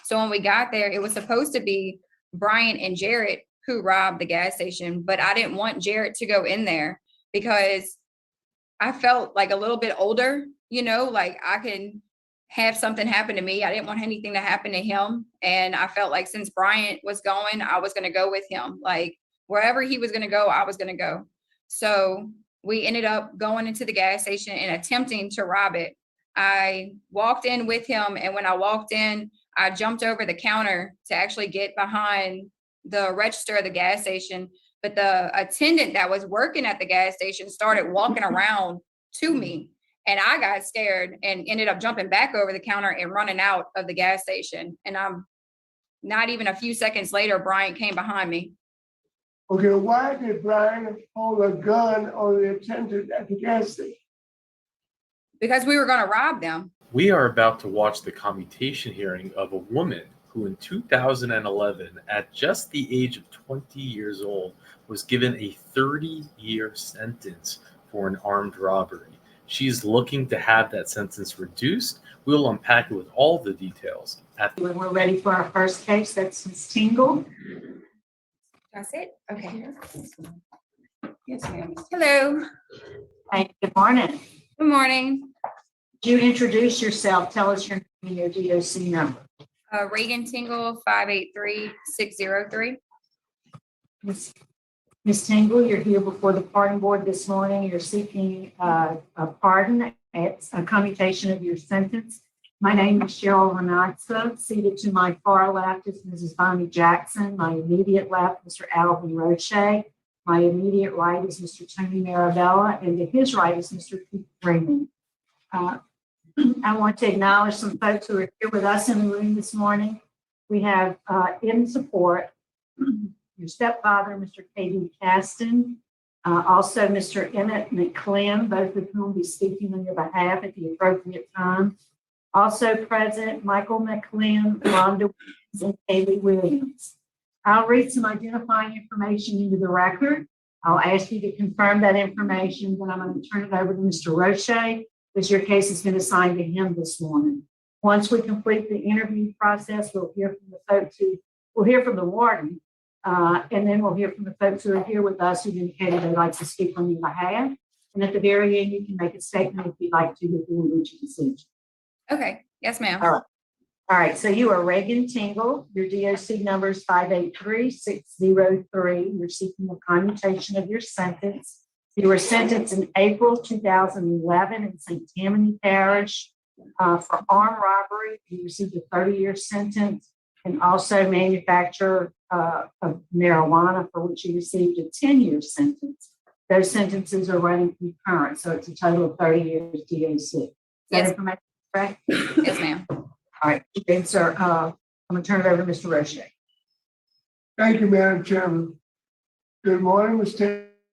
So when we got there, it was supposed to be Brian and Jarrett who robbed the gas station, but I didn't want Jarrett to go in there because I felt like a little bit older, like I can have something happen to me. I didn't want anything to happen to him. And I felt like since Bryant was going, I was going to go with him. Like wherever he was going to go, I was going to go. So we ended up going into the gas station and attempting to rob it. I walked in with him. And when I walked in, I jumped over the counter to actually get behind the register of the gas station. But the attendant that was working at the gas station started walking around to me. And I got scared and ended up jumping back over the counter and running out of the gas station. And I'm not even a few seconds later, Brian came behind me. Okay, why did Brian hold a gun on the attendant at the gas station? Because we were going to rob them. We are about to watch the commutation hearing of a woman who in 2011, at just the age of 20 years old, was given a 30-year sentence for an armed robbery. She's looking to have that sentence reduced. We'll unpack it with all the details. When we're ready for our first case, that's Ms. Tingle. That's it? Okay. Yes, ma'am. Hello. Hey, good morning. Good morning. Could you introduce yourself? Tell us your name and your DOC number. Regan Tingle, 583-603. Ms. Tingle, you're here before the pardon board this morning. You're seeking a pardon at a commutation of your sentence. My name is Cheryl Renatza. Seated to my far left is Mrs. Bonnie Jackson. My immediate left, Mr. Alvin Roche. My immediate right is Mr. Tony Marabella, and to his right is Mr. Keith Raymond. I want to acknowledge some folks who are here with us in the room this morning. We have in support your stepfather, Mr. K.D. Caston, also Mr. Emmett McClem, both of whom will be speaking on your behalf at the appropriate time. Also present, Michael McClem, Rhonda Williams, and Kaylee Williams. I'll read some identifying information into the record. I'll ask you to confirm that information, then I'm going to turn it over to Mr. Roche, because your case has been assigned to him this morning. Once we complete the interview process, we'll hear from the folks we'll hear from the warden, and then we'll hear from the folks who are here with us who indicated they'd like to speak on your behalf. And at the very end, you can make a statement if you'd like to before we reach a decision. Okay. Yes, ma'am. All right. So you are Regan Tingle. Your DOC number is 583-603. You're seeking a commutation of your sentence. You were sentenced in April 2011 in St. Tammany Parish for armed robbery. You received a 30-year sentence, and also manufacture of marijuana, for which you received a 10-year sentence. Those sentences are running concurrent, so it's a total of 30 years DOC. Is that information correct? Yes, ma'am. All right, then, sir, I'm going to turn it over to Mr. Roche. Thank you, Madam Chairman. Good morning, Ms.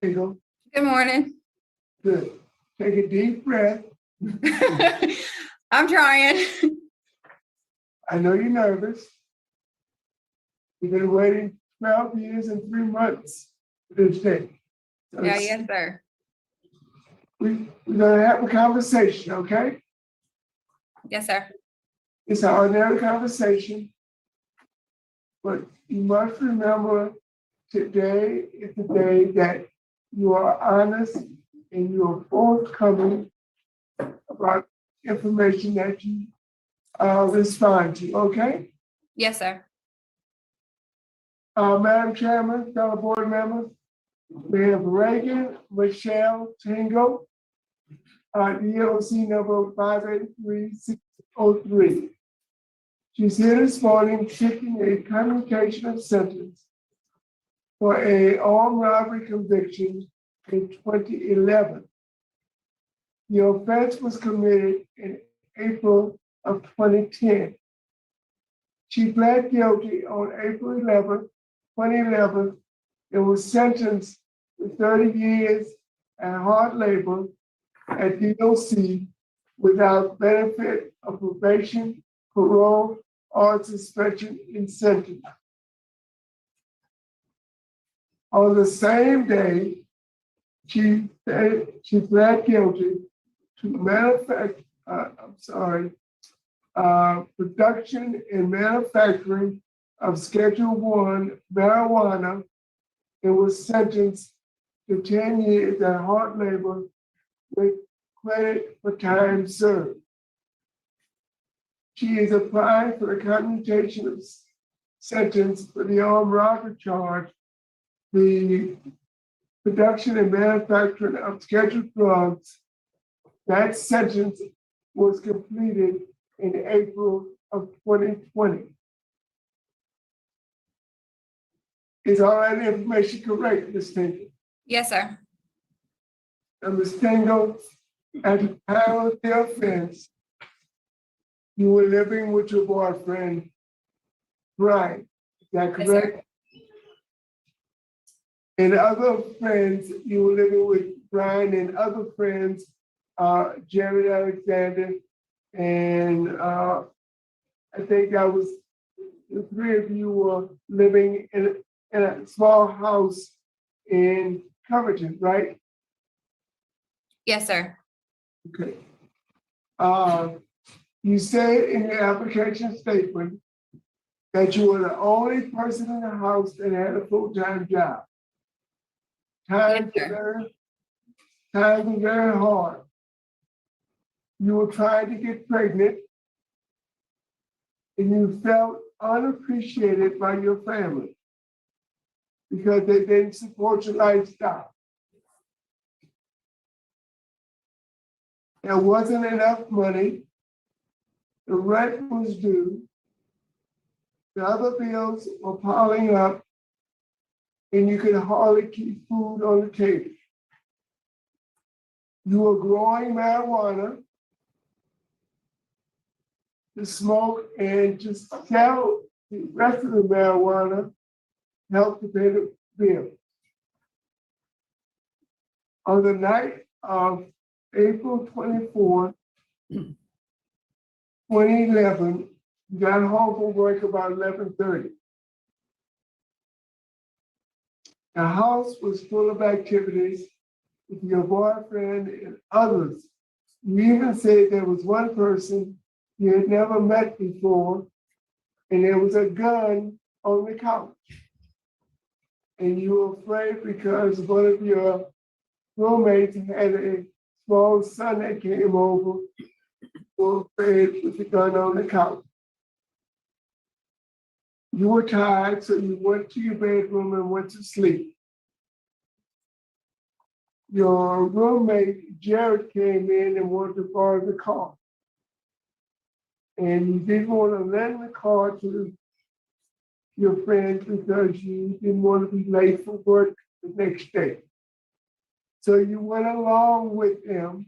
Tingle. Good morning. Good. Take a deep breath. I'm trying. I know you're nervous. You've been waiting 12 years and 3 months for this day. So Yes, sir. We're going to have a conversation, okay? Yes, sir. It's an ordinary conversation, but you must remember today is the day that you are honest and you are forthcoming about information that you respond to, okay? Yes, sir. Madam Chairman, fellow board members, we have Regan Michelle Tingle, DOC number 583-603. She's here this morning seeking a commutation of sentence for an armed robbery conviction in 2011. The offense was committed in April of 2010. She pled guilty on April 11, 2011, and was sentenced to 30 years and hard labor at DOC without benefit of probation, parole, or suspension incentive. On the same day, she pled guilty to production and manufacturing of Schedule 1 marijuana and was sentenced to 10 years at hard labor with credit for time served. She is applying for a commutation of sentence for the armed robbery charge, the production and manufacturing of scheduled drugs. That sentence was completed in April of 2020. Is all that information correct, Ms. Tingle? Yes, sir. And Ms. Tingle, at the time of the offense, you were living with your boyfriend, Brian. Is that Yes, sir. correct? And other friends, you were living with Brian and other friends, Jared Alexander, and I think that was the three of you were living in a small house in Covington, right? Yes, sir. Okay. You said in your application statement that you were the only person in the house that had a full-time job. Times Yes, were very hard. You were trying to get pregnant and you felt unappreciated by your family because they didn't support your lifestyle. There wasn't enough money. The rent was due. The other bills were piling up and you could hardly keep food on the table. You were growing marijuana to smoke and to sell the rest of the marijuana, help to pay the bill. On the night of April 24, 2011, you got home from work about 11:30. The house was full of activities with your boyfriend and others. You even said there was one person you had never met before, and there was a gun on the couch. And you were afraid because one of your roommates had a small son that came over, you were afraid with the gun on the couch. You were tired, so you went to your bedroom and went to sleep. Your roommate, Jared, came in and wanted to borrow the car. And you didn't want to lend the car to your friends because you didn't want to be late for work the next day. So you went along with them.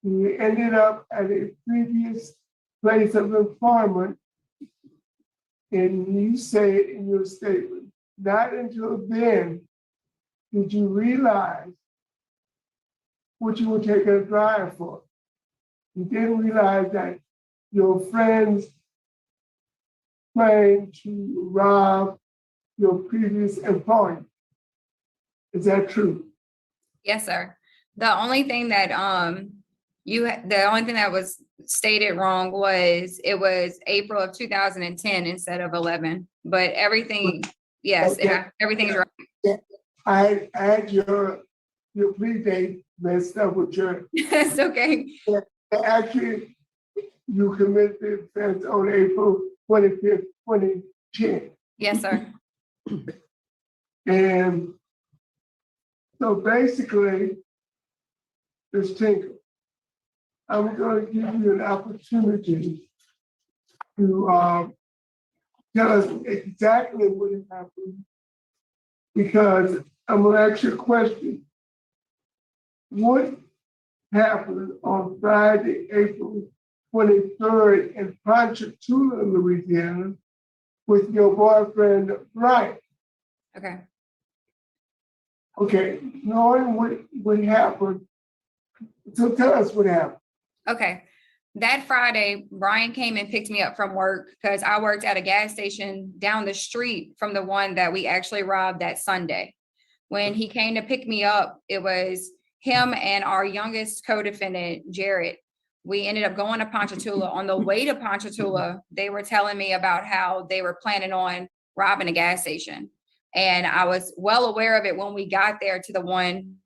And you ended up at a previous place of employment. And you say in your statement, not until then did you realize what you were taking a drive for. You didn't realize that your friends planned to rob your previous employer. Is that true? Yes, sir. The only thing that was stated wrong was it was April of 2010 instead of 11. But everything, yes, Okay. everything's right. I had your plea date messed up with your. It's okay. Actually, you committed the offense on April 25th, 2010. Yes, sir. And so basically, Ms. Tinker, I'm going to give you an opportunity to tell us exactly what happened, because I'm going to ask you a question. What happened on Friday, April 23rd in Ponchatoula, Louisiana, with your boyfriend, Brian? Okay. Okay, knowing what happened, so tell us what happened. Okay. That Friday, Brian came and picked me up from work because I worked at a gas station down the street from the one that we actually robbed that Sunday. When he came to pick me up, it was him and our youngest co-defendant, Jared. we ended up going to Ponchatoula. On the way to Ponchatoula, they were telling me about how they were planning on robbing a gas station. And I was well aware of it when we got there to the one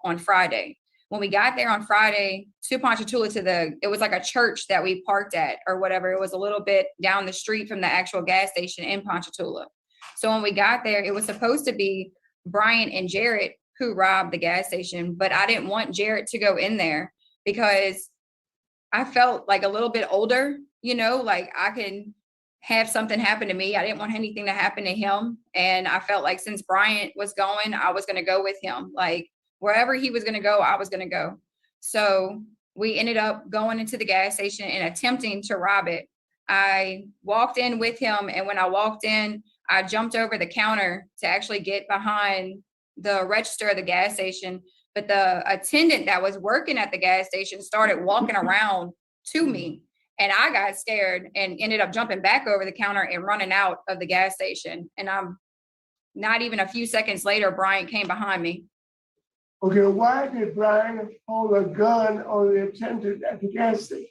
on Friday. When we got there on Friday to Ponchatoula it was like a church that we parked at or whatever. It was a little bit down the street from the actual gas station in Ponchatoula. So when we got there, it was supposed to be Brian and Jared who robbed the gas station, but I didn't want Jared to go in there because I felt like a little bit older, like I can have something happen to me. I didn't want anything to happen to him. And I felt like since Brian was going, I was going to go with him. Like wherever he was going to go, I was going to go. So we ended up going into the gas station and attempting to rob it. I walked in with him. And when I walked in, I jumped over the counter to actually get behind the register of the gas station. But the attendant that was working at the gas station started walking around to me. And I got scared and ended up jumping back over the counter and running out of the gas station. And I'm not even a few seconds later, Brian came behind me. Okay, why did Brian hold a gun on the attendant at the gas station?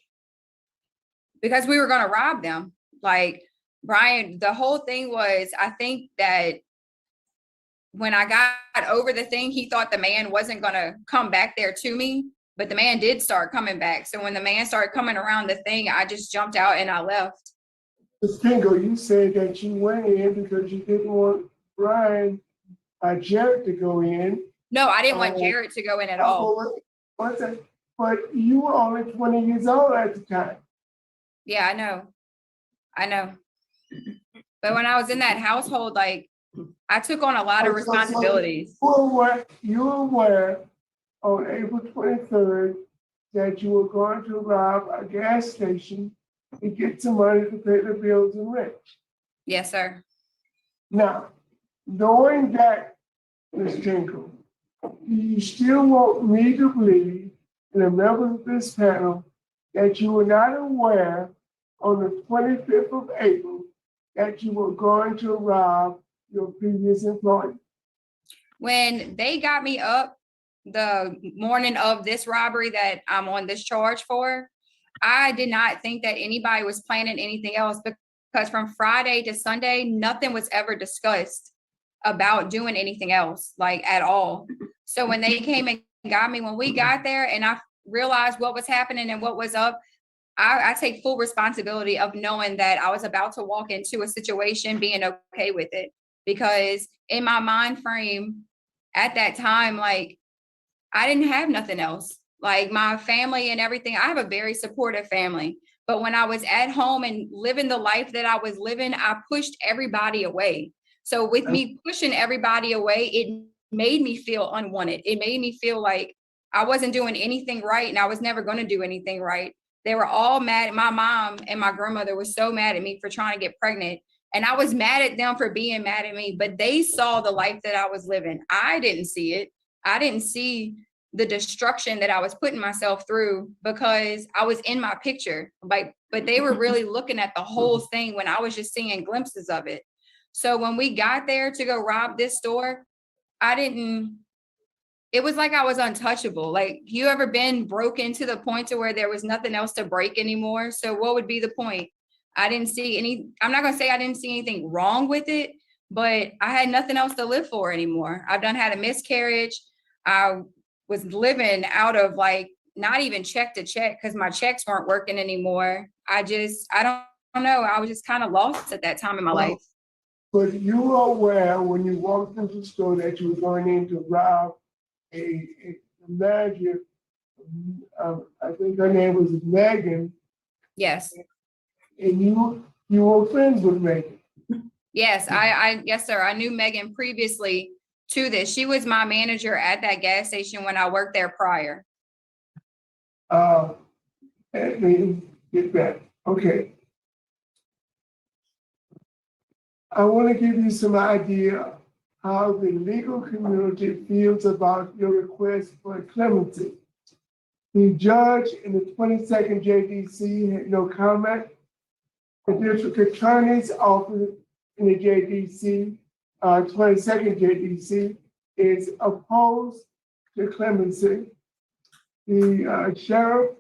Because we were going to rob them. Like Brian, the whole thing was, I think that when I got over the thing, he thought the man wasn't going to come back there to me, but the man did start coming back. So when the man started coming around the thing, I just jumped out and I left. Ms. Pingo, you said that you went in because you didn't want Brian, Jared to go in. No, I didn't want Jared to go in at all. What's that? But you were only 20 years old at the time. Yeah, I know. But when I was in that household, like I took on a lot of responsibilities. You were aware on April 23rd that you were going to rob a gas station to get some money to pay the bills and rent. Yes, sir. Now, knowing that, Ms. Tinkle, you still want me to believe, and the members of this panel, that you were not aware on the 25th of April that you were going to rob your previous employer? When they got me up the morning of this robbery that I'm on this charge for, I did not think that anybody was planning anything else because from Friday to Sunday, nothing was ever discussed about doing anything else, like at all. So when they came and got me, when we got there and I realized what was happening and what was up, I take full responsibility of knowing that I was about to walk into a situation being okay with it. Because in my mind frame at that time, like I didn't have nothing else. Like my family and everything, I have a very supportive family. But when I was at home and living the life that I was living, I pushed everybody away. So with me pushing everybody away, it made me feel unwanted. It made me feel like I wasn't doing anything right and I was never going to do anything right. They were all mad. My mom and my grandmother was so mad at me for trying to get pregnant. And I was mad at them for being mad at me, but they saw the life that I was living. I didn't see it. I didn't see the destruction that I was putting myself through because I was in my picture. But they were really looking at the whole thing when I was just seeing glimpses of it. So when we got there to go rob this store, it was like I was untouchable. Like, you ever been broken to the point to where there was nothing else to break anymore? So what would be the point? I'm not going to say I didn't see anything wrong with it, but I had nothing else to live for anymore. I've had a miscarriage. I was living out of not even check to check because my checks weren't working anymore. I don't know. I was just kind of lost at that time in my life. But you were aware when you walked into the store that you were going in to rob a manager. I think her name was Megan. Yes. And you were friends with Megan. Yes, yes, sir. I knew Megan previously to this. She was my manager at that gas station when I worked there prior. Let me get back. Okay. I want to give you some idea how the legal community feels about your request for clemency. The judge in the 22nd JDC had no comment. The district attorney's office in the JDC, 22nd JDC, is opposed to clemency. The sheriff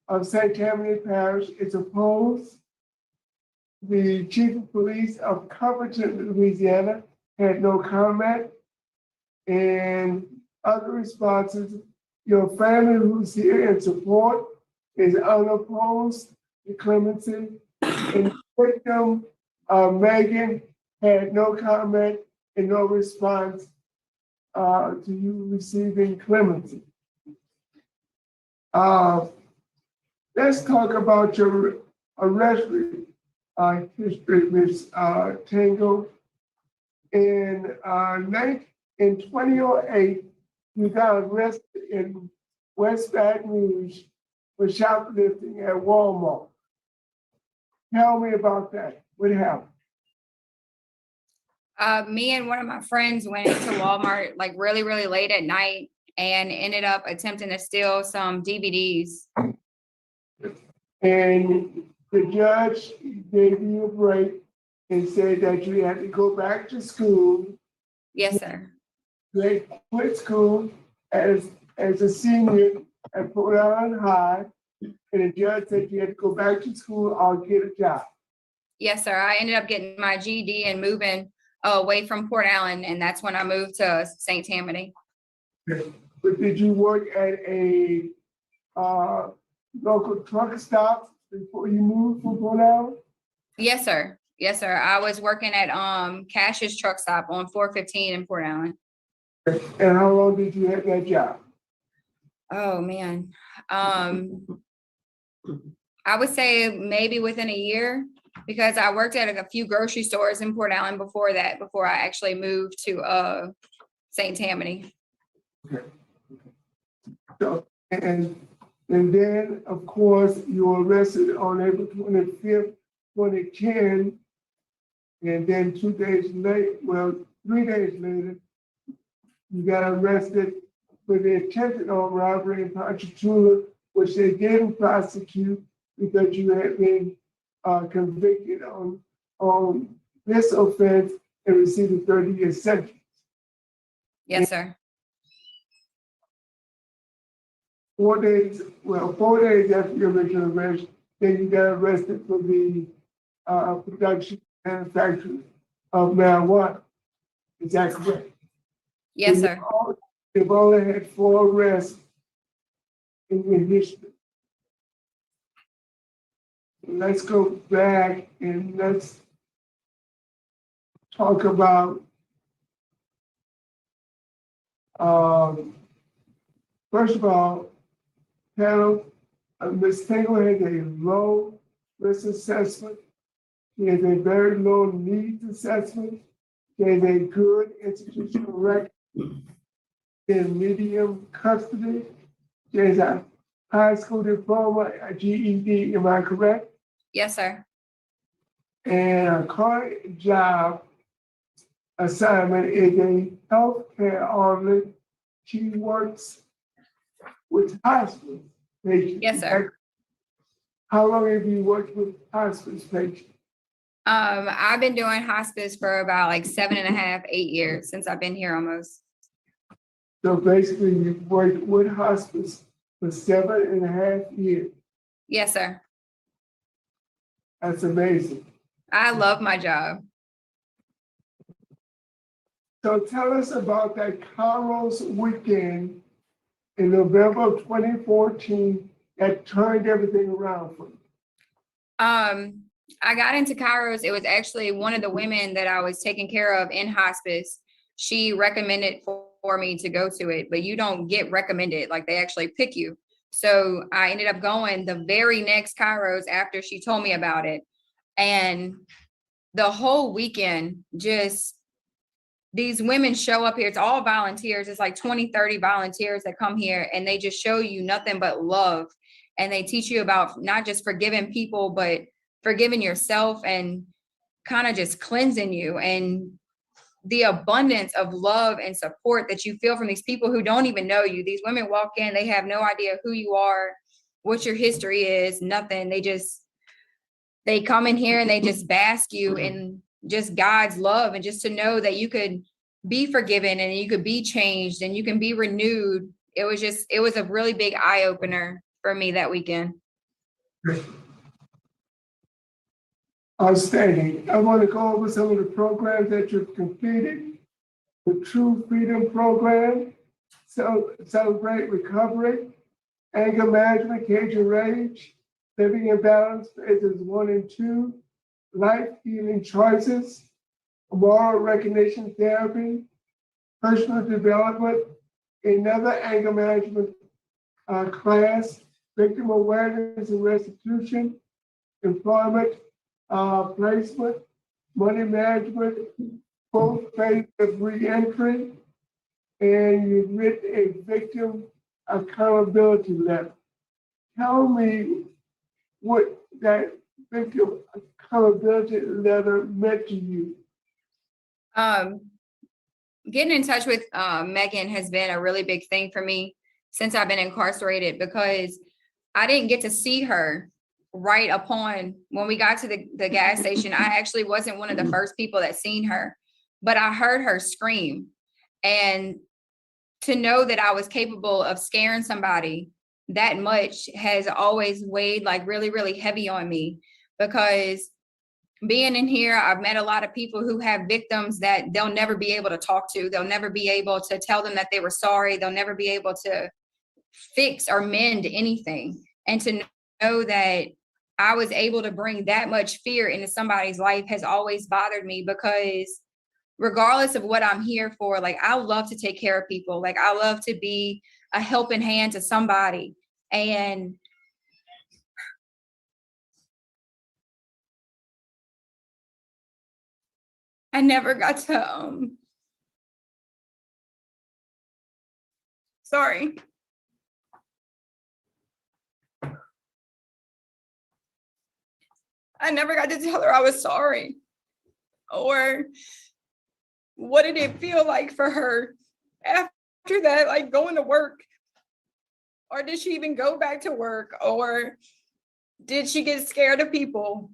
of St. Tammany Parish is opposed. The chief of police of Covington, Louisiana, had no comment. And other responses, your family who's here in support is unopposed to clemency. And victim, Megan, had no comment and no response to you receiving clemency. Let's talk about your arrest history, Ms. Tango. In 2008, you got arrested in West Baton Rouge for shoplifting at Walmart. Tell me about that. What happened? Me and one of my friends went into Walmart like really, really late at night and ended up attempting to steal some DVDs. And the judge gave you a break and said that you had to go back to school. Yes, sir. They quit school as a senior at Port Island High, and the judge said you had to go back to school or get a job. Yes, sir. I ended up getting my GED and moving away from Port Allen, and that's when I moved to St. Tammany. But did you work at a local truck stop before you moved from Port Allen? Yes, sir. Yes, sir. I was working at Cash's truck stop on 415 in Port Allen. And how long did you have that job? Oh man. I would say maybe within a year, because I worked at a few grocery stores in Port Allen before that, before I actually moved to St. Tammany. Okay. So, and then, of course, you were arrested on April 25th, 2010. And then 3 days later, you got arrested for the attempted armed robbery in Ponchatoula, which they didn't prosecute because you had been convicted on this offense and received a 30-year sentence. Yes, sir. 4 days after your original arrest, then you got arrested for the production and manufacture of marijuana. Is that correct? Yes, sir. You've only had 4 arrests in your history. Let's go back and let's talk about first of all, panel, Ms. Tingle has a low risk assessment. She has a very low needs assessment. She has a good institutional record in medium custody. She has a high school diploma, a GED, am I correct? Yes, sir. And her current job assignment is a healthcare analyst. She works with hospice patients. Yes, sir. How long have you worked with hospice patients? I've been doing hospice for about like 7.5, 8 years since I've been here almost. So basically, you've worked with hospice for 7.5 years. Yes, sir. That's amazing. I love my job. So tell us about that Kairos weekend in November of 2014 that turned everything around for you. I got into Kairos. It was actually one of the women that I was taking care of in hospice. She recommended for me to go to it, but you don't get recommended, like they actually pick you. So I ended up going the very next Kairos after she told me about it. And the whole weekend, just these women show up here. It's all volunteers. It's like 20, 30 volunteers that come here, and they just show you nothing but love. And they teach you about not just forgiving people, but forgiving yourself and kind of just cleansing you. And the abundance of love and support that you feel from these people who don't even know you. These women walk in, they have no idea who you are, what your history is, nothing. They come in here and they just bask you in just God's love, and just to know that you could be forgiven and you could be changed and you can be renewed. It was a really big eye opener for me that weekend. Outstanding. I want to go over some of the programs that you've completed. The True Freedom Program, Celebrate Recovery, Anger Management, Cajun Rage, Living in Balance, phases 1 and 2, Life Healing Choices, Moral Recognition Therapy, Personal Development, another anger management class, Victim Awareness and Restitution, Employment, Placement, Money Management, both phases of reentry, and you've written a victim accountability letter. Tell me what that victim accountability letter meant to you. Getting in touch with Megan has been a really big thing for me since I've been incarcerated, because I didn't get to see her right upon when we got to the gas station. I actually wasn't one of the first people that seen her, but I heard her scream. And to know that I was capable of scaring somebody that much has always weighed like really, really heavy on me, because being in here, I've met a lot of people who have victims that they'll never be able to talk to. They'll never be able to tell them that they were sorry. They'll never be able to fix or mend anything. And to know that I was able to bring that much fear into somebody's life has always bothered me, because regardless of what I'm here for, like, I love to take care of people. Like, I love to be a helping hand to somebody. And I never got to, sorry. I never got to tell her I was sorry. Or what did it feel like for her after that, like going to work? Or did she even go back to work? Or did she get scared of people?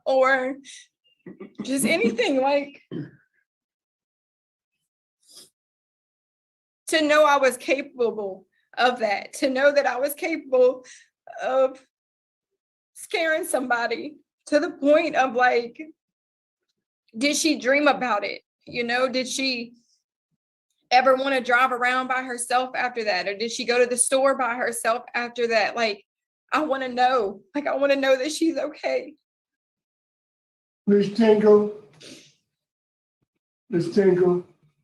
Or just anything, like, to know I was capable of that, to know that I was capable of scaring somebody to the point of, like, did she dream about it? You know, did she ever want to drive around by herself after that? Or did she go to the store by herself after that? Like, I want to know, that she's okay. Ms. Tingle,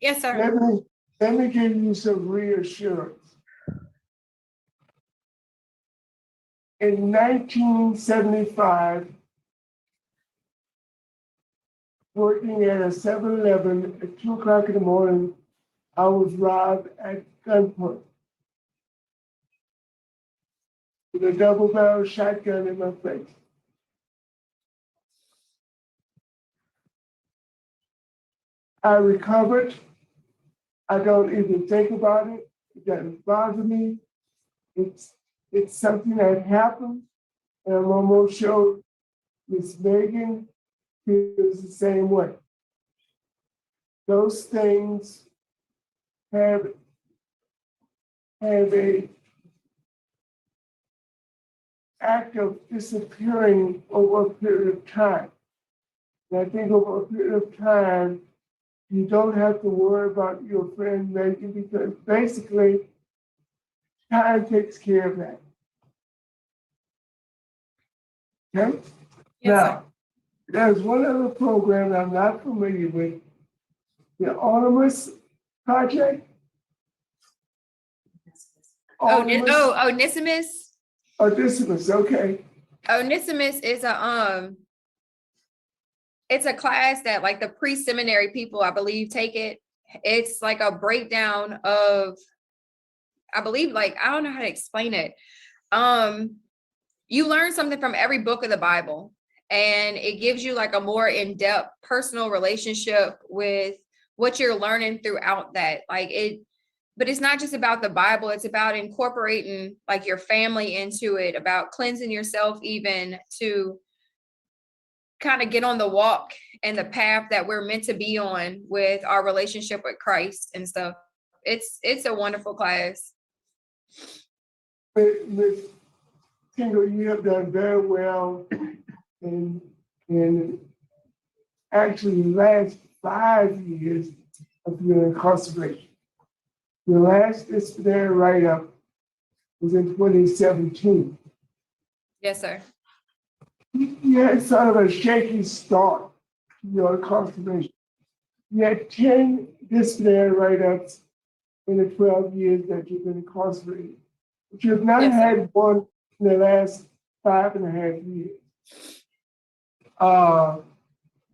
Yes, sir. let me give you some reassurance. In 1975, working at a 7-Eleven at 2 o'clock in the morning, I was robbed at gunpoint with a double-barrel shotgun in my face. I recovered. I don't even think about it. It doesn't bother me. It's something that happened, and I'm almost sure Miss Megan feels the same way. Those things have a act of disappearing over a period of time. And I think over a period of time, you don't have to worry about your friend Megan, because basically time takes care of that. Okay? Yes, Now, there's one other program I'm not familiar with, the Onesimus Project. Onesimus. Onesimus, okay. Onesimus is it's a class that, like, the pre-seminary people, I believe, take it. It's like a breakdown of, I believe, like, I don't know how to explain it. You learn something from every book of the Bible, and it gives you like a more in-depth personal relationship with what you're learning throughout that. Like, but it's not just about the Bible. It's about incorporating like your family into it, about cleansing yourself, even to kind of get on the walk and the path that we're meant to be on with our relationship with Christ and stuff. It's a wonderful class. Miss Tingle, you have done very well in actually the last 5 years of your incarceration. Your last disciplinary write-up was in 2017. Yes, sir. You had sort of a shaky start to your incarceration. You had 10 disciplinary write-ups in the 12 years that you've been incarcerated. But you have not Yes, sir. had one in the last 5.5 years.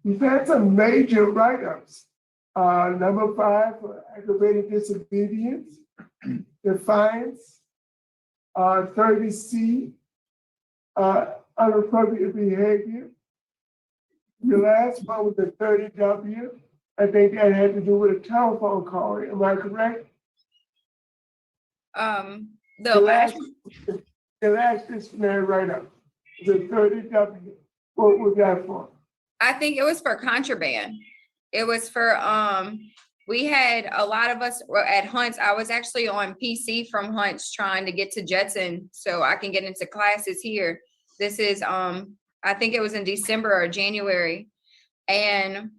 You've had some major write-ups. Number 5 for aggravated disobedience, defiance, 30C, inappropriate behavior. Your last one was the 30W. I think that had to do with a telephone call. Am I correct? The last, The last disciplinary write-up was a 30W. What was that for? I think it was for contraband. It was for, we had a lot of us were at Hunt's. I was actually on PC from Hunt's trying to get to Jetson so I can get into classes here. This is, I think it was in December or January. And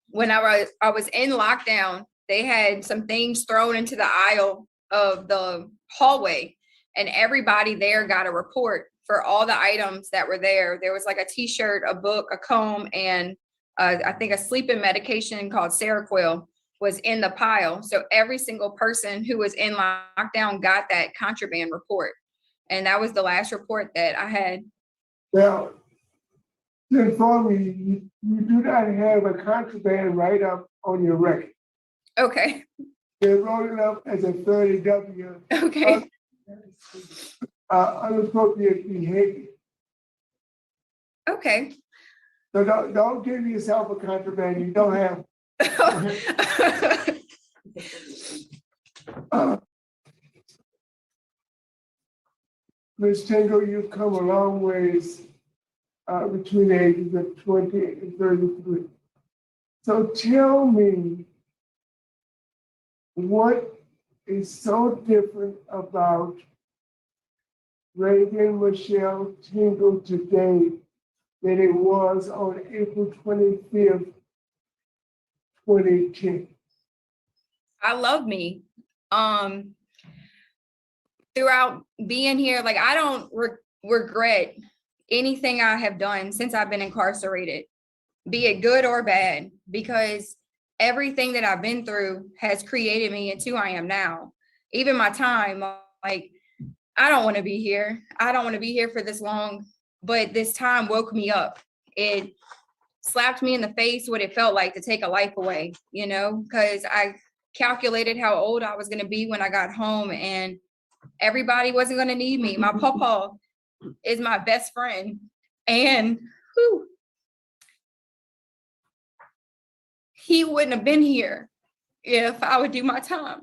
when I was in lockdown, they had some things thrown into the aisle of the hallway, and everybody there got a report for all the items that were there. There was like a t-shirt, a book, a comb, and I think a sleeping medication called Seroquel was in the pile. So every single person who was in lockdown got that contraband report. And that was the last report that I had. Well, to inform you, you do not have a contraband write-up on your record. Okay. They wrote it up as a 30W. Okay. Inappropriate behavior. Okay. So don't give yourself a contraband you don't have. Ms. Tingle, you've come a long ways between the ages of 20 and 33. So tell me, what is so different about Regan Michelle Tingle today than it was on April 25th, 2010? I love me. Throughout being here, like I don't regret anything I have done since I've been incarcerated, be it good or bad, because everything that I've been through has created me into who I am now. Even my time, like I don't want to be here. I don't want to be here for this long, but this time woke me up. It slapped me in the face what it felt like to take a life away, you know, because I calculated how old I was going to be when I got home, and everybody wasn't going to need me. My papa is my best friend, and he wouldn't have been here if I would do my time.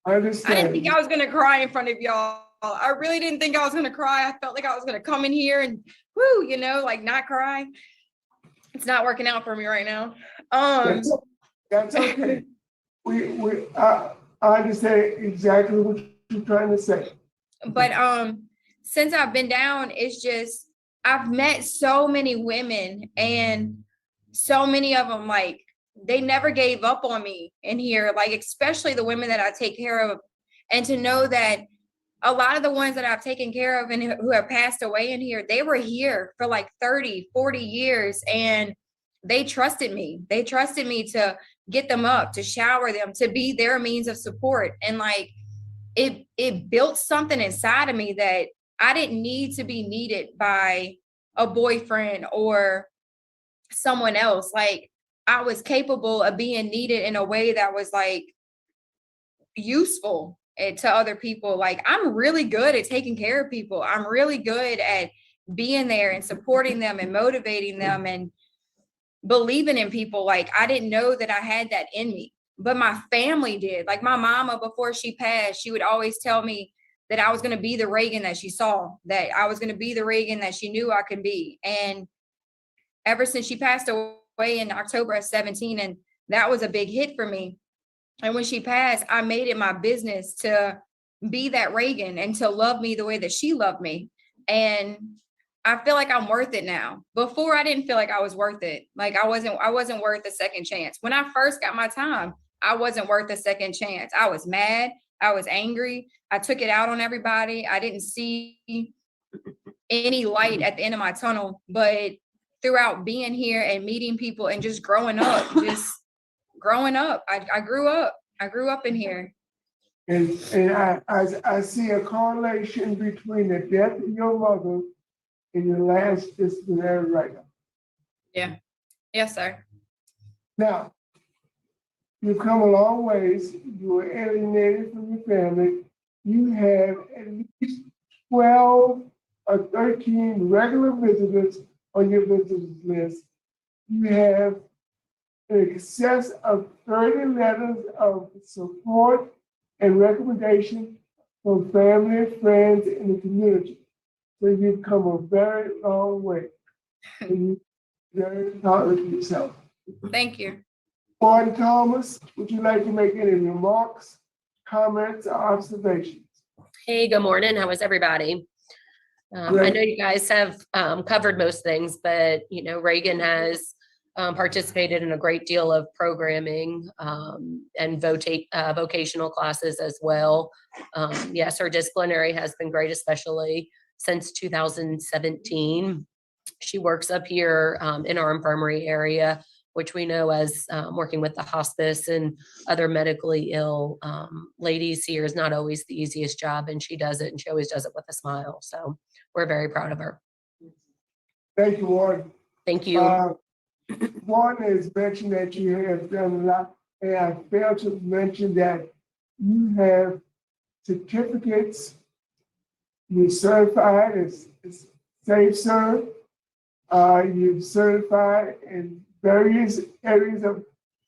I understand. I didn't think I was going to cry in front of y'all. I really didn't think I was going to cry. I felt like I was going to come in here and you know, like not cry. It's not working out for me right now. That's okay. I understand exactly what you're trying to say. But since I've been down, it's just I've met so many women, and so many of them, like they never gave up on me in here, like especially the women that I take care of. And to know that a lot of the ones that I've taken care of and who have passed away in here, they were here for like 30, 40 years, and they trusted me. They trusted me to get them up, to shower them, to be their means of support. And like it built something inside of me that I didn't need to be needed by a boyfriend or someone else. Like I was capable of being needed in a way that was like useful to other people. Like I'm really good at taking care of people. I'm really good at being there and supporting them and motivating them and believing in people. Like I didn't know that I had that in me, but my family did. Like my mama, before she passed, she would always tell me that I was going to be the Regan that she saw, that I was going to be the Regan that she knew I could be. And ever since she passed away in October of 17, and that was a big hit for me, And when she passed, I made it my business to be that Reagan and to love me the way that she loved me. And I feel like I'm worth it now. Before I didn't feel like I was worth it. Like I wasn't worth a second chance. When I first got my time, I wasn't worth a second chance. I was mad. I was angry. I took it out on everybody. I didn't see any light at the end of my tunnel. But throughout being here and meeting people and just growing up, I grew up. I grew up in here. And I see a correlation between the death of your mother and your last disciplinary write-up. Yeah. Yes, sir. Now, you've come a long ways. You were alienated from your family. You have at least 12 or 13 regular visitors on your visitors list. You have in excess of 30 letters of support and recommendation from family and friends in the community. So you've come a very long way. And you're very proud of yourself. Thank you. Warden Thomas, would you like to make any remarks, comments, or observations? Hey, good morning. How is everybody? I know you guys have covered most things, but Reagan has participated in a great deal of programming and vocational classes as well. Yes, her disciplinary has been great, especially since 2017. She works up here in our infirmary area, which we know as working with the hospice and other medically ill ladies here is not always the easiest job, and she does it, and she always does it with a smile. So we're very proud of her. Thank you, Warden. Thank you. Warden has mentioned that you have done a lot, and I failed to mention that you have certificates. You're certified as Safe Serve. You've certified in various areas of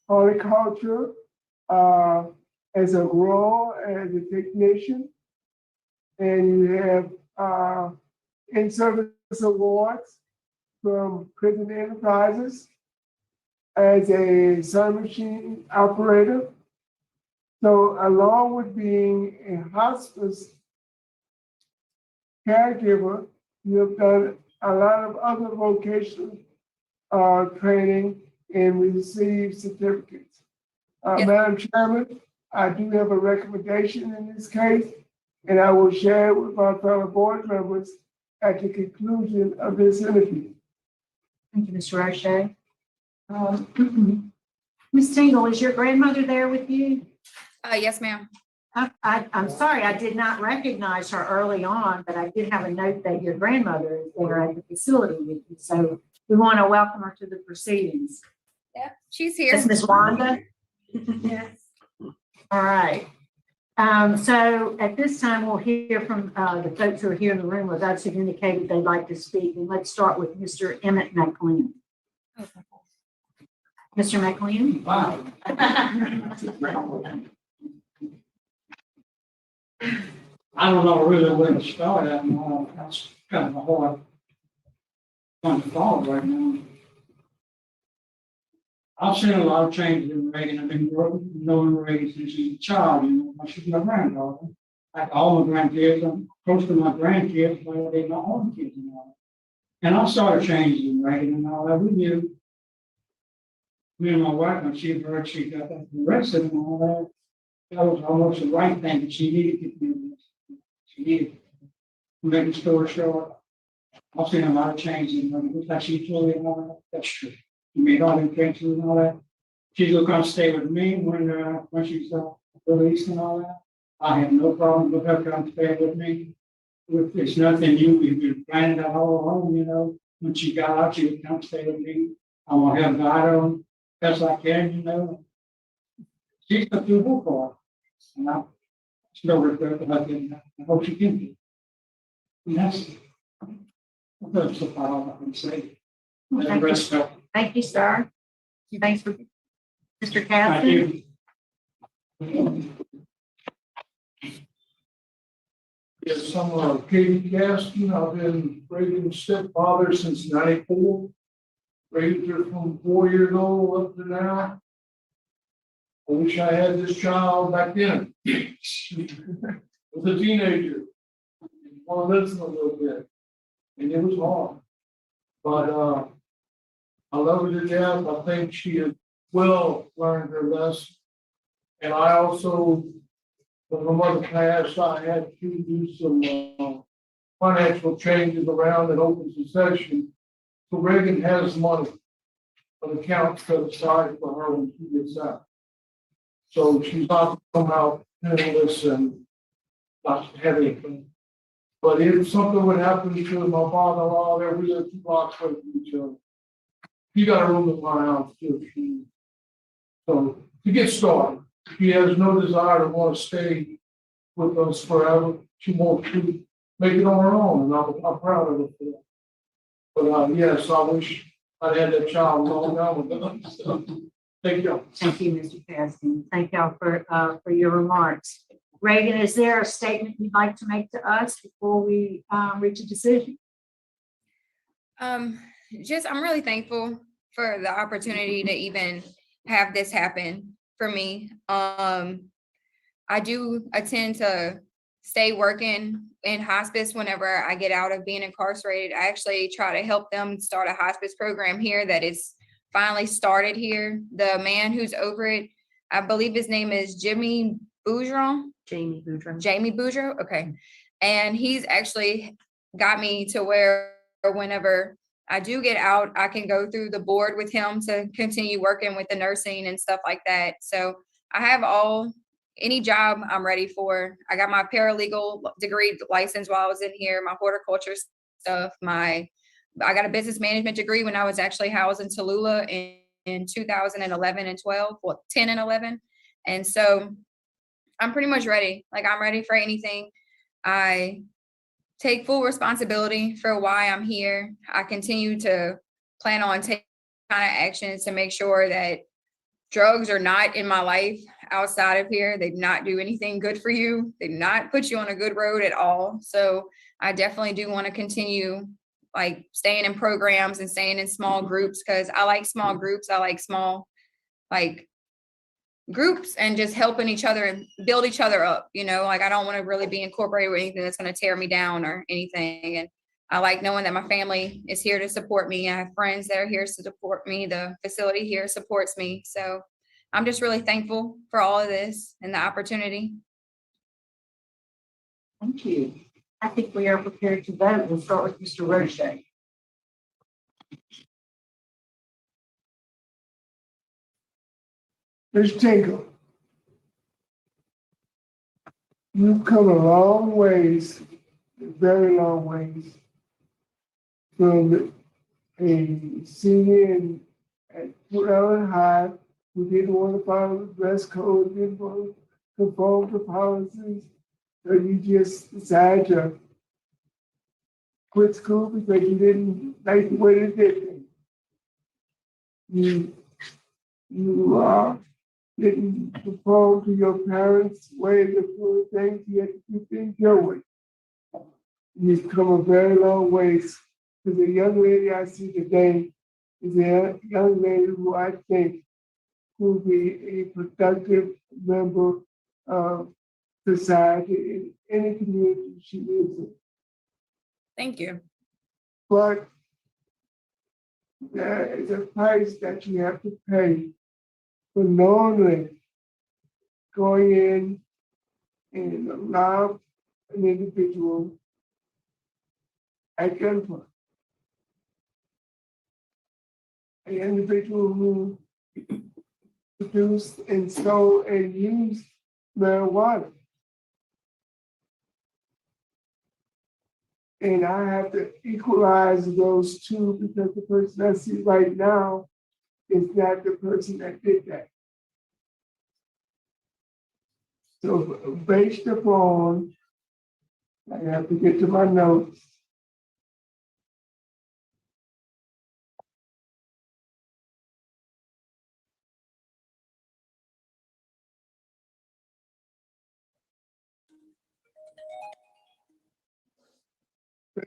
horticulture as a role as a technician, and you have in-service awards from Prison Enterprises as a sewing machine operator. So along with being a hospice caregiver, you have done a lot of other vocational training and received certificates. Yes. Madam Chairman, I do have a recommendation in this case, and I will share it with my fellow board members at the conclusion of this interview. Thank you, Mr. O'Shea. Ms. Tingle, is your grandmother there with you? Yes, ma'am. I'm sorry, I did not recognize her early on, but I did have a note that your grandmother is there at the facility with you. So we want to welcome her to the proceedings. Yeah, she's here. That's Ms. Wanda? Yes. All right. So at this time, we'll hear from the folks who are here in the room with us who indicated they'd like to speak. And let's start with Mr. Emmett McLean. Mr. McLean? Wow. I don't know really where to start at. That's kind of a hard one to follow right now. I've seen a lot of changes in Reagan. I've been knowing Reagan since she's a child. She's my granddaughter. Like all my grandkids, I'm close to my grandkids, but they're my own kids and all that. And I started changing in Reagan and all that. We knew, me and my wife, when she heard she got arrested and all that, that was almost the right thing that she needed to do. She needed to make the story short. I've seen a lot of changes in her. Like she told me and all that. That's true. She made all them changes and all that. She's going to stay with me when she's released and all that. I have no problem with her coming to stay with me. It's nothing new. We've been planning that all along, When she got out, she would come stay with me. I want to have guide her best I can, She's got to do her part. And I still regret that I didn't. I hope she can do. And that's about all I can say. Thank you. Thank you, sir. Thanks for Mr. Thank Caston. you. Yes, I'm Katie Gaston. I've been Reagan's stepfather since '94. Raised her from 4 years old up to now. I wish I had this child back then. Was a teenager. Want to listen a little bit. And it was hard. But I love her to death. I think she has well learned her lesson. And I also, when my mother passed, I had to do some financial changes around in open succession. So Reagan has money, an account set aside for her when she gets out. So she's not come out penniless and not have anything. But if something would happen to my father-in-law, there we live 2 blocks away from each other. He got a room in my house too. So to get started, she has no desire to want to stay with us forever. She wants to make it on her own, and I'm proud of her for that. But yes, I wish I'd had that child long ago. So, thank you. Thank you, Mr. Caston. Thank y'all for your remarks. Reagan, is there a statement you'd like to make to us before we reach a decision? Just I'm really thankful for the opportunity to even have this happen for me. I do attend to stay working in hospice whenever I get out of being incarcerated. I actually try to help them start a hospice program here that is finally started here. The man who's over it, I believe his name is Jamie Boudreau. Okay. And he's actually got me to where whenever I do get out, I can go through the board with him to continue working with the nursing and stuff like that. So I have any job I'm ready for. I got my paralegal degree license while I was in here, my horticulture stuff, I got a business management degree when I was actually housed in Tallulah in 2011 and 12, well, 10 and 11. And so I'm pretty much ready. Like I'm ready for anything. I take full responsibility for why I'm here. I continue to plan on taking kind of actions to make sure that drugs are not in my life outside of here. They do not do anything good for you. They do not put you on a good road at all. So I definitely do want to continue like staying in programs and staying in small groups because I like small groups. I like small like groups and just helping each other and build each other up, like I don't want to really be incorporated with anything that's going to tear me down or anything. And I like knowing that my family is here to support me. I have friends that are here to support me. The facility here supports me. So I'm just really thankful for all of this and the opportunity. Thank you. I think we are prepared to vote. We'll start with Mr. Roche. Ms. Tingle, you've come a long ways, very long ways, from a senior at Fort Allen High who didn't want to follow the dress code, didn't want to conform to policies, so you just decided to quit school because you didn't like the way they did things. You didn't conform to your parents' way of doing things. You had to do things your way. You've come a very long ways. Because the young lady I see today is a young lady who I think will be a productive member of society in any community she lives in. Thank you. But there is a price that you have to pay for knowingly going in and allow an individual at gunpoint. An individual who produced and sold and used marijuana. And I have to equalize those two because the person I see right now is not the person that did that. So based upon, I have to get to my notes.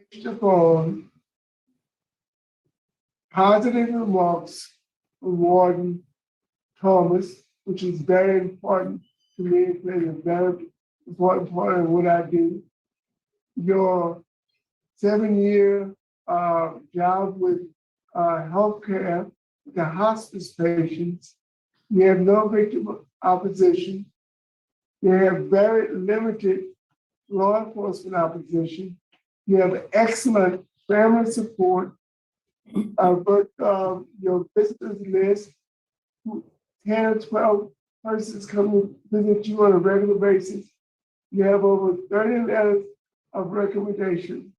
Based upon positive remarks from Warden Thomas which is very important to me. It plays a very important part in what I do. Your 7-year job with healthcare, the hospice patients, you have no victim opposition. You have very limited law enforcement opposition. You have excellent family support. But your visitors list, 10 or 12 persons come to visit you on a regular basis. You have over 30 letters of recommendation.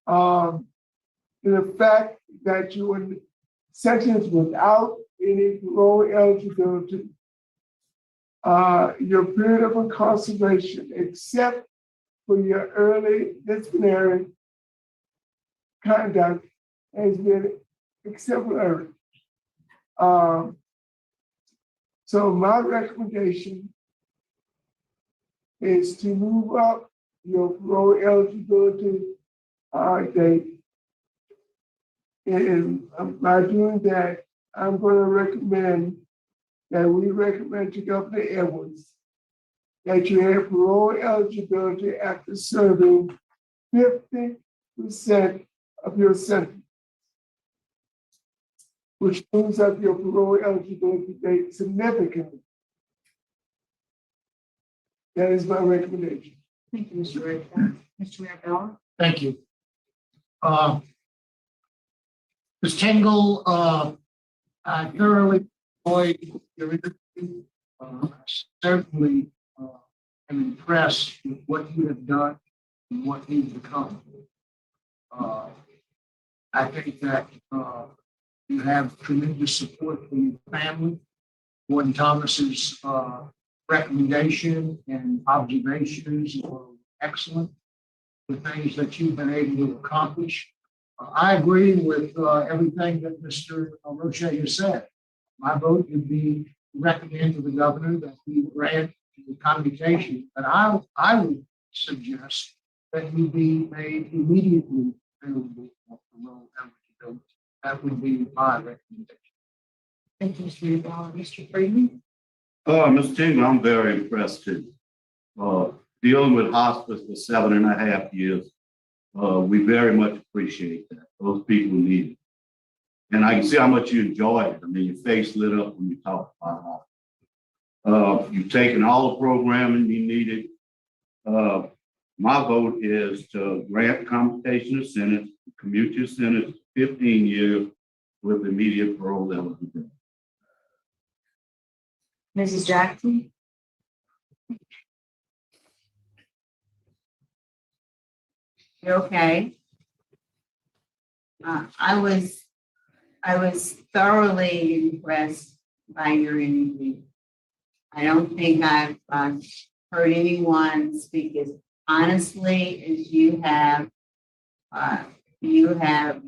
The fact that you were sentenced without any parole eligibility, your period of incarceration, except for your early disciplinary conduct, has been exemplary. So my recommendation is to move up your parole eligibility date. And by doing that, I'm going to recommend that we recommend to Governor Edwards that you have parole eligibility after serving 50% of your sentence, which moves up your parole eligibility date significantly. That is my recommendation. Thank you, Mr. Reagan. Mr. Marabella? Thank you. Ms. Tingle, I thoroughly enjoyed your interview. I certainly am impressed with what you have done and what you've become. I think that you have tremendous support from your family. Gordon Thomas's recommendation and observations were excellent. The things that you've been able to accomplish. I agree with everything that Mr. Roche has said. My vote would be to recommend to the governor that he grant the commutation, but I would suggest that he be made immediately available for parole eligibility. That would be my recommendation. Thank you, Mr. Marabella. Mr. Freeman? Mr. Tingle, I'm very impressed too. Dealing with hospice for 7.5 years, we very much appreciate that. Those people need it. And I can see how much you enjoyed it. I mean, your face lit up when you talked about hospice. You've taken all the programming you needed. My vote is to grant commutation of sentence, commute your sentence 15 years with immediate parole eligibility. Mrs. Jackson? You okay? I was thoroughly impressed by your interview. I don't think I've heard anyone speak as honestly as you have. You have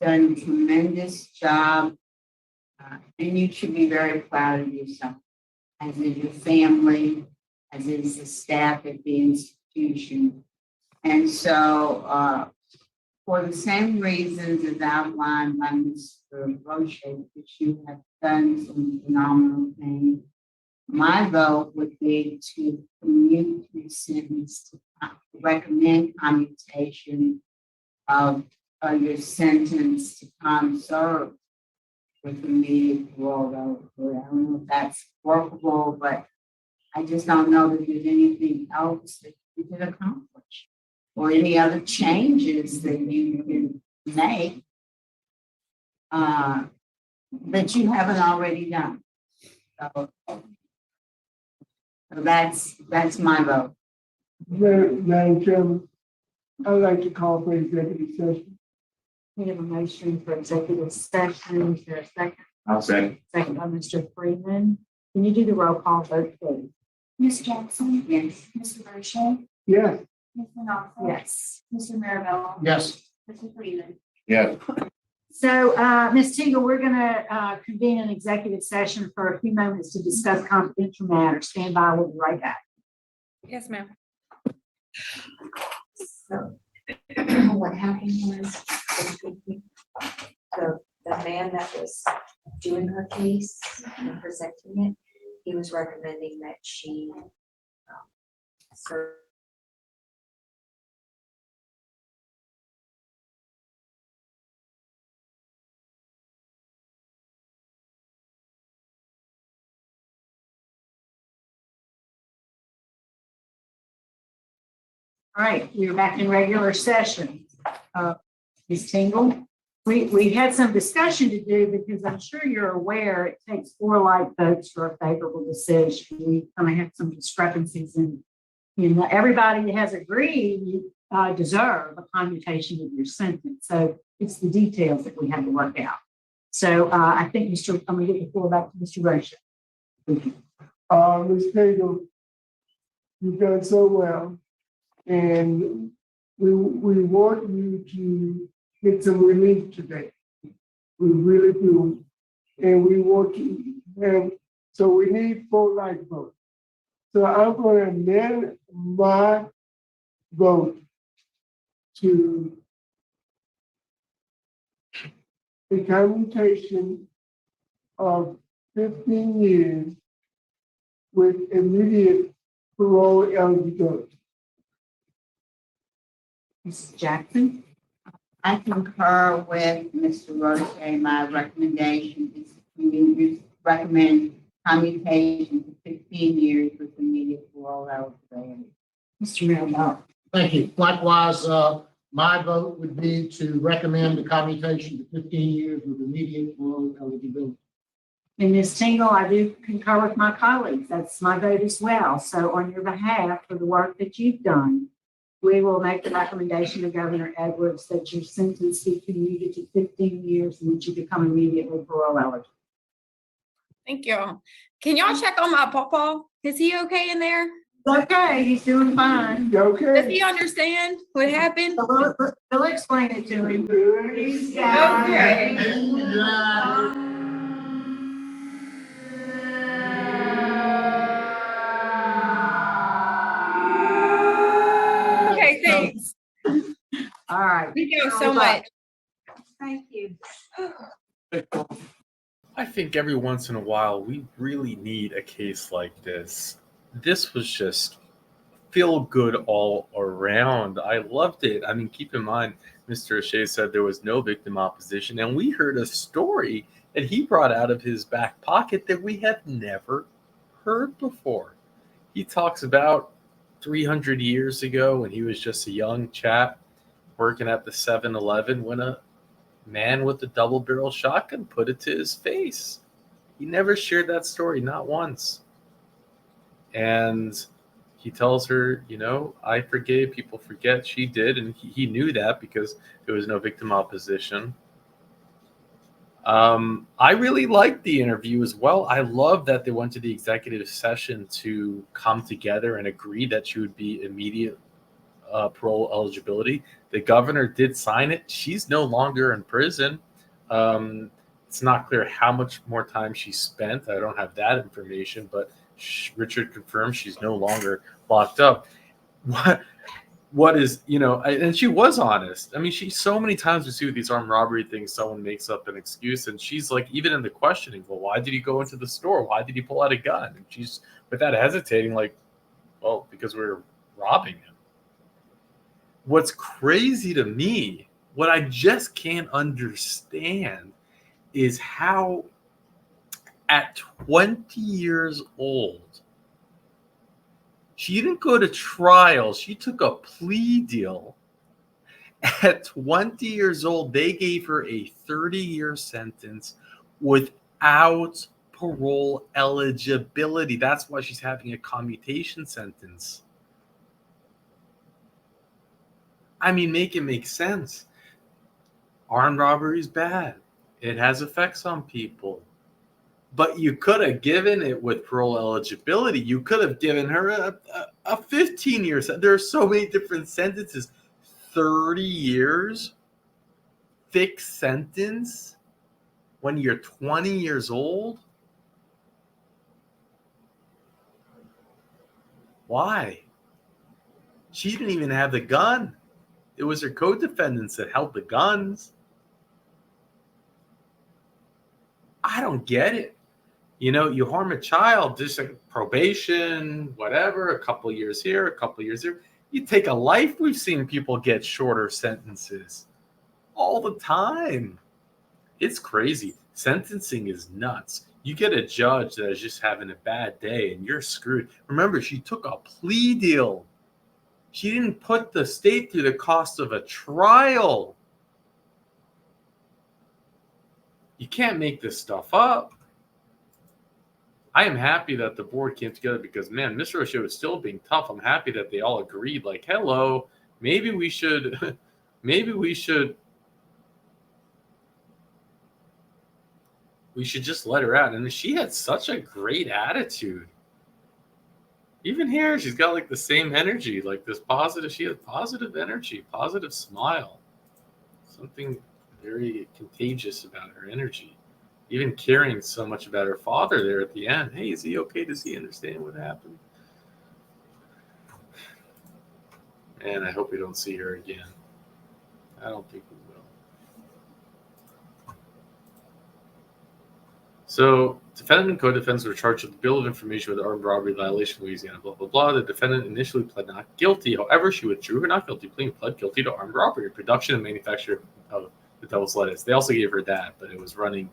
done a tremendous job, and you should be very proud of yourself, as is your family, as is the staff at the institution. And so, for the same reasons as outlined by Mr. Roche, that you have done some phenomenal things, my vote would be to commute your sentence, to recommend commutation of your sentence to time served with immediate parole eligibility. I don't know if that's workable, but I just don't know that there's anything else that you can accomplish or any other changes that you can make that you haven't already done. So that's my vote. Madam Chairman, I'd like to call for executive session. We have a motion for executive session. Is there a second? I'll second. Second by Mr. Freeman. Can you do the roll call vote, please? Ms. Jackson? Yes. Mr. Roche? Yes. Ms. Knox? Yes. Mr. Marabella? Yes. Mr. Freeman? Yes. So, Ms. Tingle, we're going to convene an executive session for a few moments to discuss confidential matters. Stand by. We'll be right back. Yes, ma'am. So what happened was the man that was doing her case and presenting it, he was recommending that she serve. All right, we're back in regular session. Ms. Tingle, we had some discussion to do because I'm sure you're aware it takes 4 like votes for a favorable decision. We kind of had some discrepancies in, everybody has agreed you deserve a commutation of your sentence. So it's the details that we had to work out. So I think I'm going to give the floor back to Mr. Rocha. Ms. Cagle, you've done so well. And we want you to get some relief today. We really do. And we want to have, so we need 4 like votes. So I'm going to amend my vote to a commutation of 15 years with immediate parole eligibility. Mrs. Jackson? I concur with Mr. Roche. My recommendation is to recommend commutation to 15 years with immediate parole eligibility. Mr. Maribel? Thank you. Likewise, my vote would be to recommend the commutation to 15 years with immediate parole eligibility. And Ms. Tingle, I do concur with my colleagues. That's my vote as well. So on your behalf, for the work that you've done, we will make the recommendation to Governor Edwards that your sentence be commuted to 15 years and that you become immediately parole eligible. Thank you. Can y'all check on my pawpaw? Is he okay in there? Okay, he's doing fine. You Does okay? he understand what happened? So we'll explain it to him. Okay. Okay, thanks. All right. Thank you so much. Thank you. I think every once in a while we really need a case like this. This was just feel good all around. I loved it. I mean, keep in mind, Mr. O'Shea said there was no victim opposition, and we heard a story that he brought out of his back pocket that we had never heard before. He talks about 300 years ago when he was just a young chap working at the 7-Eleven when a man with a double-barrel shotgun put it to his face. He never shared that story, not once. And he tells her, I forgave, people forget. She did, and he knew that because there was no victim opposition. I really liked the interview as well. I love that they went to the executive session to come together and agree that she would be immediate parole eligibility. The governor did sign it. She's no longer in prison. It's not clear how much more time she spent. I don't have that information, but Richard confirmed she's no longer locked up. What is, and she was honest. I mean, so many times we see with these armed robbery things, someone makes up an excuse, and she's like, even in the questioning, well, why did he go into the store? Why did he pull out a gun? And she's, without hesitating, like, well, because we were robbing him. What's crazy to me, what I just can't understand is how at 20 years old, she didn't go to trial. She took a plea deal. At 20 years old, they gave her a 30-year sentence without parole eligibility. That's why she's having a commutation sentence. I mean, make it make sense. Armed robbery is bad. It has effects on people. But you could have given it with parole eligibility. You could have given her a 15-year sentence. There are so many different sentences. 30 years, fixed sentence when you're 20 years old? Why? She didn't even have the gun. It was her co-defendants that held the guns. I don't get it. You know, you harm a child, just like probation, whatever, a couple years here, a couple years there. You take a life, we've seen people get shorter sentences all the time. It's crazy. Sentencing is nuts. You get a judge that is just having a bad day and you're screwed. Remember, she took a plea deal. She didn't put the state through the cost of a trial. You can't make this stuff up. I am happy that the board came together because, man, Mr. O'Shea was still being tough. I'm happy that they all agreed, like, hello, maybe we should just let her out. And she had such a great attitude. Even here, she's got like the same energy, like this positive. She had positive energy, positive smile. Something very contagious about her energy. Even caring so much about her father there at the end. Hey, is he okay? Does he understand what happened? And I hope we don't see her again. I don't think we will. So, defendant and co-defendants were charged with the bill of information with armed robbery violation, Louisiana, blah, blah, blah. The defendant initially pled not guilty. However, she withdrew her not guilty plea and pled guilty to armed robbery, production and manufacture of the devil's lettuce. They also gave her that, but it was running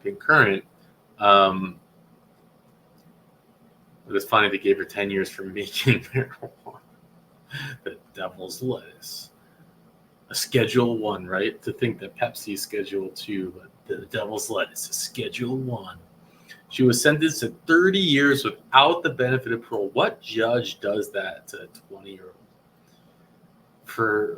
concurrent. It was funny they gave her 10 years for making marijuana. The devil's lettuce. A Schedule 1, right? To think that Pepsi is Schedule 2, but the devil's lettuce is Schedule 1. She was sentenced to 30 years without the benefit of parole. What judge does that to a 20-year-old?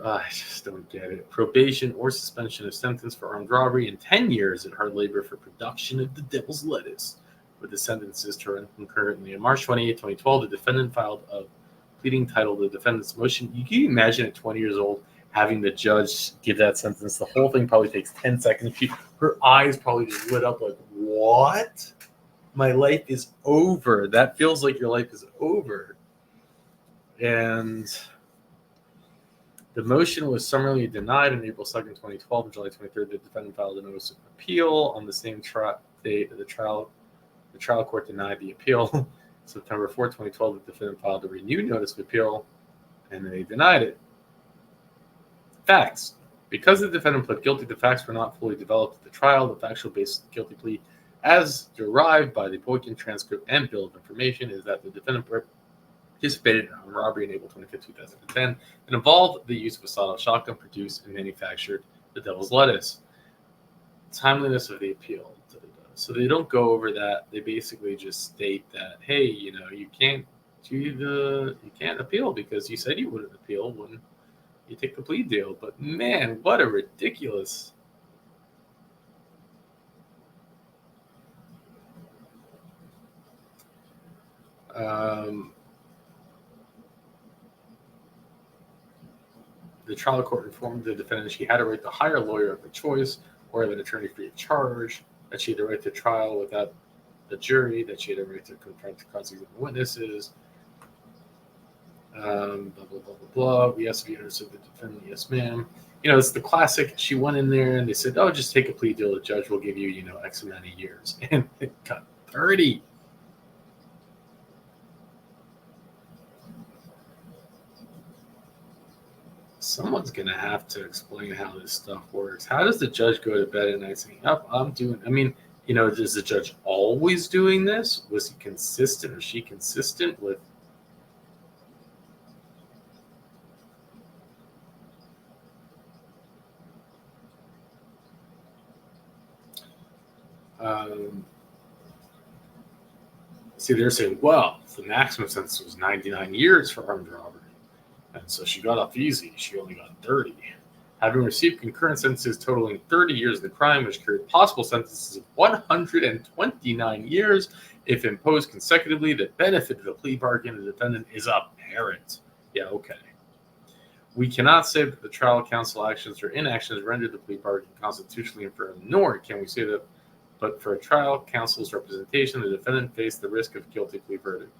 I just don't get it. Probation or suspension of sentence for armed robbery and 10 years at hard labor for production of the devil's lettuce, with the sentences to run concurrently. On March 28, 2012, the defendant filed a pleading titled the defendant's motion. You can imagine at 20 years old having the judge give that sentence. The whole thing probably takes 10 seconds. Her eyes probably just lit up like, what? My life is over. That feels like your life is over. And the motion was summarily denied on April 2nd, 2012. On July 23rd, the defendant filed a notice of appeal. On the same date of the trial court denied the appeal. September 4th, 2012, the defendant filed a renewed notice of appeal, and they denied it. Facts. Because the defendant pled guilty, the facts were not fully developed at the trial. The factual basis of the guilty plea, as derived by the Boykin transcript and bill of information, is that the defendant participated in a robbery in April 25, 2010, and involved the use of a sawed-off shotgun, produced and manufactured the devil's lettuce. Timeliness of the appeal. So they don't go over that. They basically just state that, hey, you can't appeal because you said you wouldn't appeal when you take the plea deal. But man, what a ridiculous. The trial court informed the defendant she had a right to hire a lawyer of her choice or have an attorney free of charge, that she had a right to trial without the jury, that she had a right to confront the cross-examine witnesses, blah, blah, blah, blah, blah. Yes, we understood the defendant. Yes, ma'am. It's the classic. She went in there and they said, oh, just take a plea deal. The judge will give you, X amount of years. And it got 30. Someone's going to have to explain how this stuff works. How does the judge go to bed at night saying, oh, is the judge always doing this? Was he consistent? Was she consistent with? See, they're saying, well, the maximum sentence was 99 years for armed robbery. And so she got off easy. She only got 30. Having received concurrent sentences totaling 30 years of the crime, which carried possible sentences of 129 years if imposed consecutively, the benefit of the plea bargain of the defendant is apparent. Yeah, okay. We cannot say that the trial counsel actions or inactions rendered the plea bargain constitutionally infirm, nor can we say that, but for a trial counsel's representation, the defendant faced the risk of guilty plea verdict.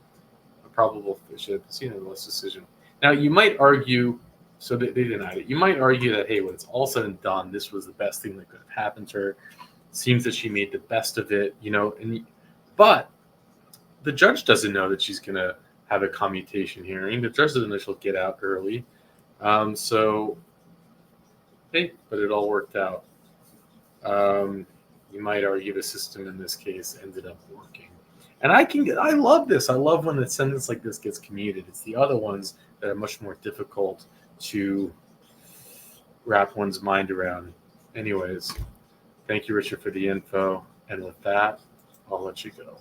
A probable should have seen in the last decision. Now, you might argue, so they denied it. You might argue that, hey, when it's all said and done, this was the best thing that could have happened to her. seems that she made the best of it, but the judge doesn't know that she's going to have a commutation hearing. The judge doesn't know she'll get out early. So, hey, but it all worked out. You might argue the system in this case ended up working. And I love this. I love when a sentence like this gets commuted. It's the other ones that are much more difficult to wrap one's mind around. Anyways, thank you, Richard, for the info. And with that, I'll let you go.